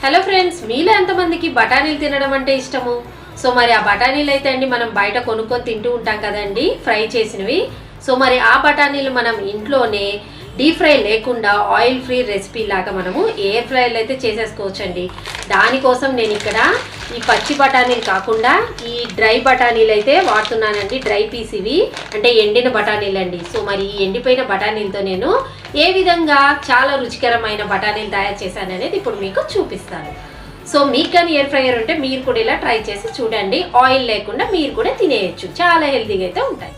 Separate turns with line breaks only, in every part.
Hello friends, మీలో ఎంతమందికి బఠానీలు తినడం అంటే ఇష్టము? సో మరి ఆ బఠానీలు అయితే అండి మనం బయట కొనుక్కొని తింటూ ఉంటాం కదండి, ఫ్రై చేసినవి. సో మరి ఆ బఠానీలు మనం ఇంట్లోనే డీప్ ఫ్రై లేకుండా ఆయిల్ ఫ్రీ రెసిపీ లాగా మనము ఎయిర్ ఫ్రైలు అయితే చేసేసుకోవచ్చండి. దానికోసం నేను ఇక్కడ ఈ పచ్చి బఠానీలు కాకుండా ఈ డ్రై బఠానీలు అయితే వాడుతున్నానండి. డ్రై పీస్ ఇవి అంటే ఎండిన బఠానీలు అండి. సో మరి ఈ ఎండిపోయిన బఠానీలతో నేను ఏ విధంగా చాలా రుచికరమైన బఠానీలు తయారు చేశాను అనేది ఇప్పుడు మీకు చూపిస్తాను. సో మీకు కానీ ఎయిర్ ఫ్రైయర్ ఉంటే మీరు కూడా ఇలా ట్రై చేసి చూడండి. ఆయిల్ లేకుండా మీరు కూడా తినేయచ్చు, చాలా హెల్తీగా అయితే ఉంటాయి.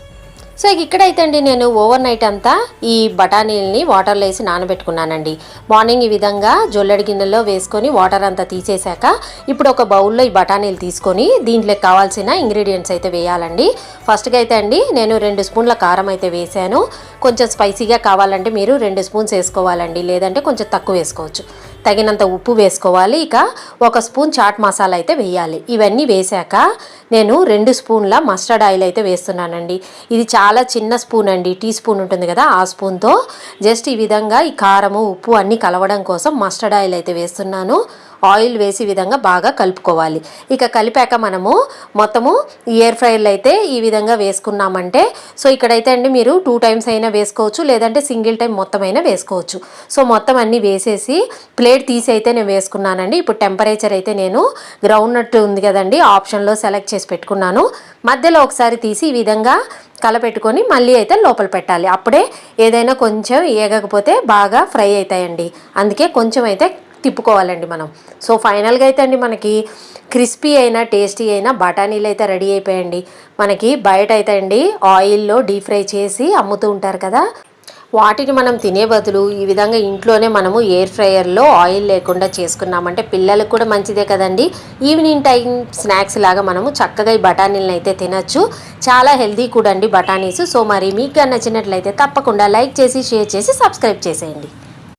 సో ఇక్కడైతే అండి నేను ఓవర్ నైట్ అంతా ఈ బఠానీలని వాటర్లో వేసి నానబెట్టుకున్నానండి. మార్నింగ్ ఈ విధంగా జొల్లెడి గిన్నెలో వేసుకొని వాటర్ అంతా తీసేశాక ఇప్పుడు ఒక బౌల్లో ఈ బఠానీలు తీసుకొని దీంట్లోకి కావాల్సిన ఇంగ్రీడియంట్స్ అయితే వేయాలండి. ఫస్ట్గా అయితే అండి నేను 2 స్పూన్ల కారం అయితే వేసాను. కొంచెం స్పైసీగా కావాలంటే మీరు 2 స్పూన్స్ వేసుకోవాలండి, లేదంటే కొంచెం తక్కువ వేసుకోవచ్చు. తగినంత ఉప్పు వేసుకోవాలి. ఇక 1 స్పూన్ చాట్ మసాలా అయితే వేయాలి. ఇవన్నీ వేశాక నేను 2 స్పూన్ల మస్టర్డ్ ఆయిల్ అయితే వేస్తున్నానండి. ఇది చాలా చిన్న స్పూన్ అండి, టీ స్పూన్ ఉంటుంది కదా, ఆ స్పూన్తో జస్ట్ ఈ విధంగా ఈ కారము ఉప్పు అన్నీ కలవడం కోసం మస్టర్డ్ ఆయిల్ అయితే వేస్తున్నాను. ఆయిల్ వేసి విధంగా బాగా కలుపుకోవాలి. ఇక కలిపాక మనము మొత్తము ఎయిర్ ఫ్రైర్లు అయితే ఈ విధంగా వేసుకున్నామంటే, సో ఇక్కడైతే అండి మీరు 2 టైమ్స్ అయినా వేసుకోవచ్చు, లేదంటే సింగిల్ టైం మొత్తం అయినా వేసుకోవచ్చు. సో మొత్తం అన్నీ వేసేసి ప్లేట్ తీసి అయితే నేను వేసుకున్నానండి. ఇప్పుడు టెంపరేచర్ అయితే నేను గ్రౌండ్ నట్ ఉంది కదండి, ఆప్షన్లో సెలెక్ట్ చేసి పెట్టుకున్నాను. మధ్యలో ఒకసారి తీసి ఈ విధంగా కలపెట్టుకొని మళ్ళీ అయితే లోపల పెట్టాలి. అప్పుడే ఏదైనా కొంచెం ఏగకపోతే బాగా ఫ్రై అవుతాయండి. అందుకే కొంచెం అయితే తిప్పుకోవాలండి మనం. సో ఫైనల్గా అయితే అండి మనకి క్రిస్పీ అయినా టేస్టీ అయినా బఠానీలు అయితే రెడీ అయిపోయాయండి. మనకి బయట అయితే అండి ఆయిల్లో డీప్ ఫ్రై చేసి అమ్ముతూ ఉంటారు కదా, వాటిని మనం తినే బదులు ఈ విధంగా ఇంట్లోనే మనము ఎయిర్ ఫ్రైయర్లో ఆయిల్ లేకుండా చేసుకున్నామంటే పిల్లలకు కూడా మంచిదే కదండి. ఈవినింగ్ టైం స్నాక్స్ లాగా మనము చక్కగా ఈ బఠానీలను అయితే తినచ్చు. చాలా హెల్తీ కూడా అండి బఠానీస్. సో మరి మీకు నచ్చినట్లయితే తప్పకుండా లైక్ చేసి షేర్ చేసి సబ్స్క్రైబ్ చేసేయండి.